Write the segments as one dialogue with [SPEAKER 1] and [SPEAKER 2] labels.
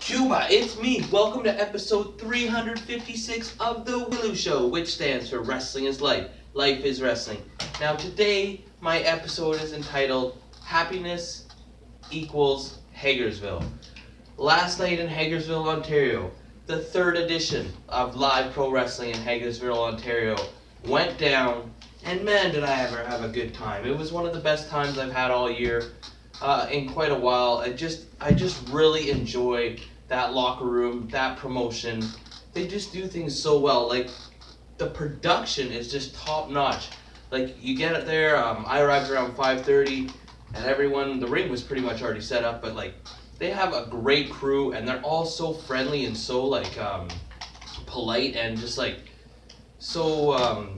[SPEAKER 1] Cuba, it's me. Welcome to episode 356 of The Willow Show, which stands for Wrestling is Life. Life is Wrestling. Now, today, my episode is entitled Happiness Equals Hagersville. Last night in Hagersville, Ontario, the third edition of live pro wrestling in Hagersville, Ontario, went down, and man, did I ever have a good time. It was one of the best times I've had all year. In quite a while. I just really enjoy that locker room, that promotion. They just do things so well. Like, the production is just top notch. Like, you get it there. I arrived around 5:30, and the ring was pretty much already set up. But like, they have a great crew, and they're all so friendly and so like polite and just like so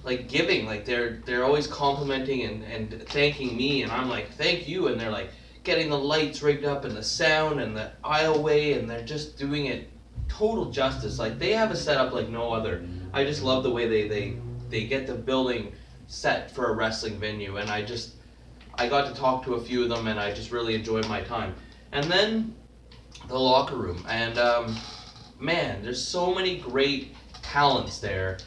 [SPEAKER 1] like giving. Like they're always complimenting and thanking me, and I'm like, thank you, and they're like getting the lights rigged up and the sound and the aisleway, and they're just doing it total justice. Like, they have a setup like no other. I just love the way they get the building set for a wrestling venue, and I got to talk to a few of them, and I just really enjoyed my time. And then the locker room, and man, there's so many great talents there.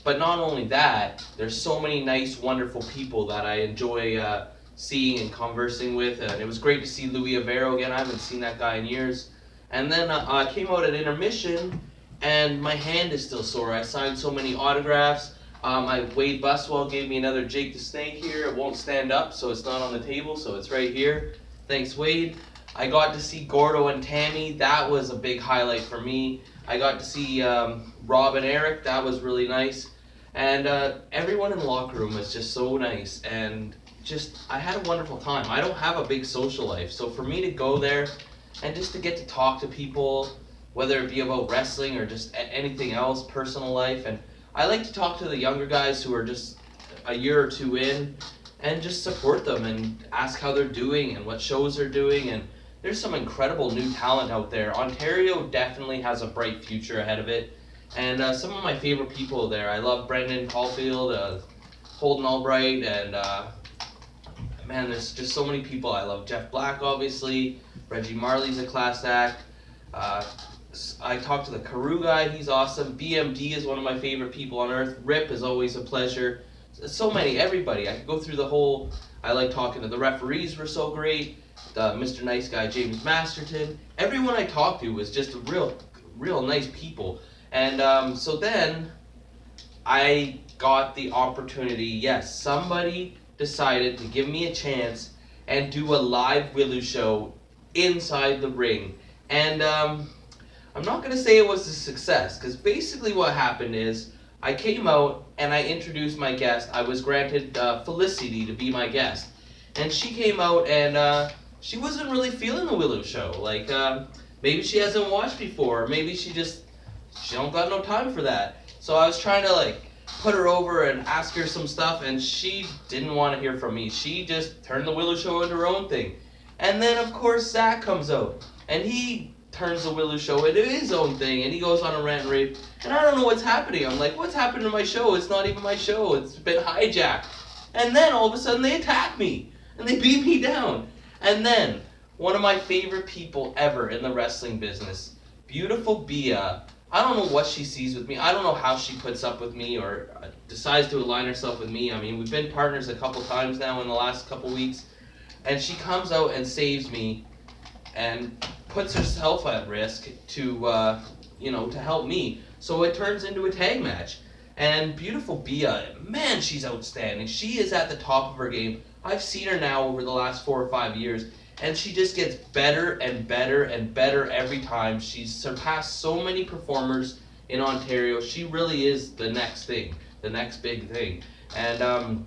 [SPEAKER 1] But not only that, there's so many nice, wonderful people that I enjoy seeing and conversing with. And it was great to see Louis Avero again. I haven't seen that guy in years. And then I came out at intermission, and my hand is still sore. I signed so many autographs. Wade Buswell gave me another Jake the Snake here. It won't stand up, so it's not on the table, so it's right here. Thanks, Wade. I got to see Gordo and Tammy. That was a big highlight for me. I got to see Rob and Eric. That was really nice. And everyone in the locker room was just so nice. And I had a wonderful time. I don't have a big social life. So for me to go there and just to get to talk to people, whether it be about wrestling or just anything else, personal life. And I like to talk to the younger guys who are just a year or two in and just support them and ask how they're doing and what shows they're doing. And there's some incredible new talent out there. Ontario definitely has a bright future ahead of it. And some of my favorite people there, I love Brendan Caulfield, Holden Albright, and man, there's just so many people I love. Jeff Black, obviously. Reggie Marley's a class act. I talked to the Carew guy, he's awesome. BMD is one of my favorite people on earth. Rip is always a pleasure. So many, everybody. I could go through the whole, I like talking to the referees, were so great. Mr. Nice Guy, James Masterton. Everyone I talked to was just real nice people. And so then I got the opportunity. Yes, somebody decided to give me a chance and do a live Willow show inside the ring. And I'm not going to say it was a success, because basically what happened is I came out and I introduced my guest. I was granted Felicity to be my guest. And she came out and she wasn't really feeling the Willow show. Like, maybe she hasn't watched before, or maybe she don't got no time for that. So I was trying to like put her over and ask her some stuff, and she didn't want to hear from me. She just turned the Willow show into her own thing. And then of course Zach comes out, and he turns the Willow show into his own thing, and he goes on a rant and rave, and I don't know what's happening. I'm like, what's happened to my show? It's not even my show. It's been hijacked. And then all of a sudden they attack me, and they beat me down. And then one of my favorite people ever in the wrestling business, beautiful Bia. I don't know what she sees with me. I don't know how she puts up with me or decides to align herself with me. I mean, we've been partners a couple times now in the last couple weeks. And she comes out and saves me and puts herself at risk to help me. So it turns into a tag match. And beautiful Bia, man, she's outstanding. She is at the top of her game. I've seen her now over the last 4 or 5 years. And she just gets better and better and better every time. She's surpassed so many performers in Ontario. She really is the next thing, the next big thing. And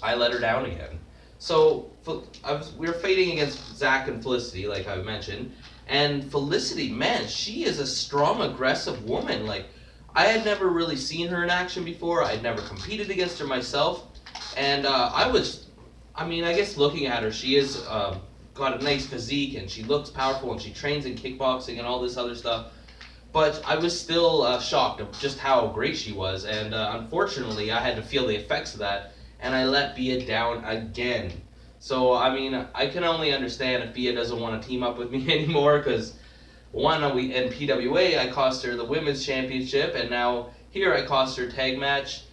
[SPEAKER 1] I let her down again. So we were fighting against Zach and Felicity, like I mentioned. And Felicity, man, she is a strong, aggressive woman. Like, I had never really seen her in action before. I had never competed against her myself. And I guess looking at her, she is got a nice physique, and she looks powerful, and she trains in kickboxing and all this other stuff. But I was still shocked of just how great she was, and unfortunately I had to feel the effects of that, and I let Bia down again. So, I mean, I can only understand if Bia doesn't want to team up with me anymore, because one, we in PWA, I cost her the women's championship, and now here I cost her tag match.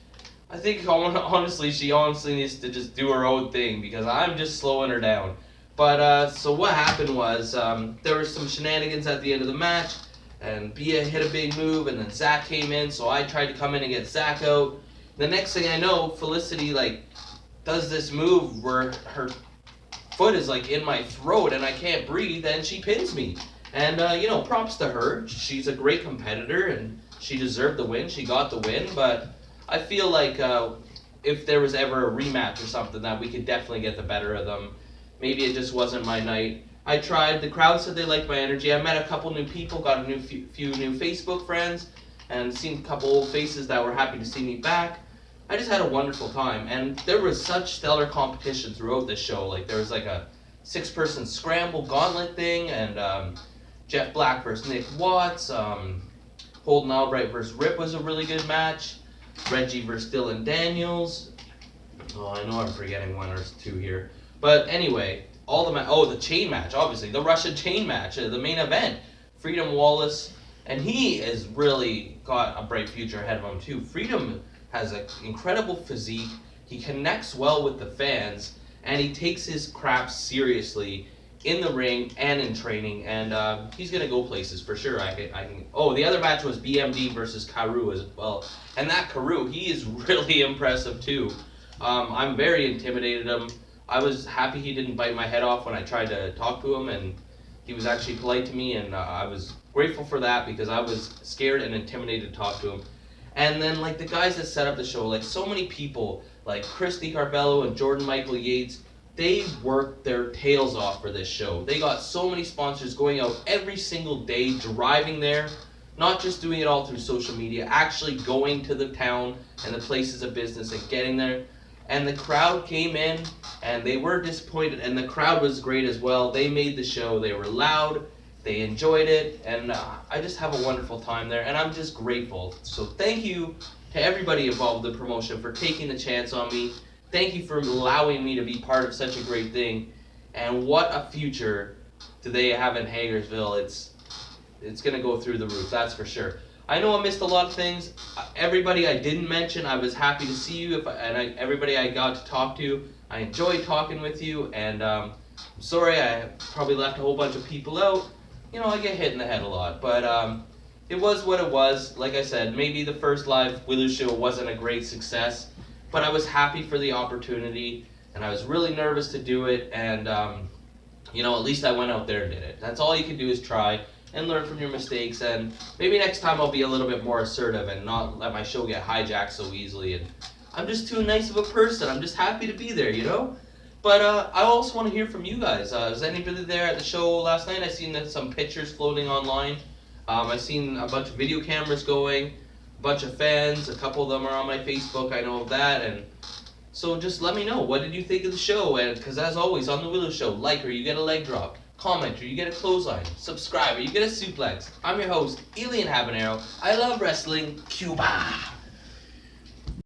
[SPEAKER 1] I think honestly, she honestly needs to just do her own thing, because I'm just slowing her down. But so what happened was there were some shenanigans at the end of the match, and Bia hit a big move, and then Zach came in, so I tried to come in and get Zach out. The next thing I know, Felicity does this move where her foot is in my throat and I can't breathe, and she pins me. And props to her. She's a great competitor and she deserved the win. She got the win, but I feel like if there was ever a rematch or something, that we could definitely get the better of them. Maybe it just wasn't my night. I tried. The crowd said they liked my energy. I met a couple new people, got a few new Facebook friends, and seen a couple old faces that were happy to see me back. I just had a wonderful time, and there was such stellar competition throughout this show. There was a 6-person scramble gauntlet thing, and Jeff Black versus Nick Watts, Holden Albright versus Rip was a really good match. Reggie versus Dylan Daniels. Oh, I know I'm forgetting one or two here. But anyway, the chain match, obviously. The Russian chain match, the main event. Freedom Wallace, and he has really got a bright future ahead of him too. Freedom has an incredible physique, he connects well with the fans, and he takes his craft seriously in the ring and in training, and he's gonna go places for sure. I can. Oh, the other match was BMD versus Karu as well, and that Karu, he is really impressive too. I'm very intimidated him. I was happy he didn't bite my head off when I tried to talk to him, and he was actually polite to me, and I was grateful for that, because I was scared and intimidated to talk to him. And then the guys that set up the show, so many people, like Christy Carvello and Jordan Michael Yates, they worked their tails off for this show. They got so many sponsors going out every single day, driving there, not just doing it all through social media, actually going to the town and the places of business and getting there. And the crowd came in, and they were disappointed, and the crowd was great as well. They made the show. They were loud. They enjoyed it, and I just have a wonderful time there, and I'm just grateful. So thank you to everybody involved in the promotion for taking the chance on me. Thank you for allowing me to be part of such a great thing, and what a future do they have in Hagersville. It's going to go through the roof, that's for sure. I know I missed a lot of things. Everybody I didn't mention, I was happy to see you, everybody I got to talk to, I enjoyed talking with you, and I'm sorry I probably left a whole bunch of people out. I get hit in the head a lot, but it was what it was. Like I said, maybe the first live W.I.L.L.I.W show wasn't a great success, but I was happy for the opportunity, and I was really nervous to do it, and at least I went out there and did it. That's all you can do, is try and learn from your mistakes, and maybe next time I'll be a little bit more assertive and not let my show get hijacked so easily. And I'm just too nice of a person. I'm just happy to be there, But I also want to hear from you guys. Was anybody there at the show last night? I seen some pictures floating online. I seen a bunch of video cameras going, a bunch of fans. A couple of them are on my Facebook. I know of that. And so just let me know. What did you think of the show? And because as always, on the W.I.L.L.I.W show, like or you get a leg drop. Comment or you get a clothesline. Subscribe or you get a suplex. I'm your host, Elian Habanero. I love wrestling. Cuba.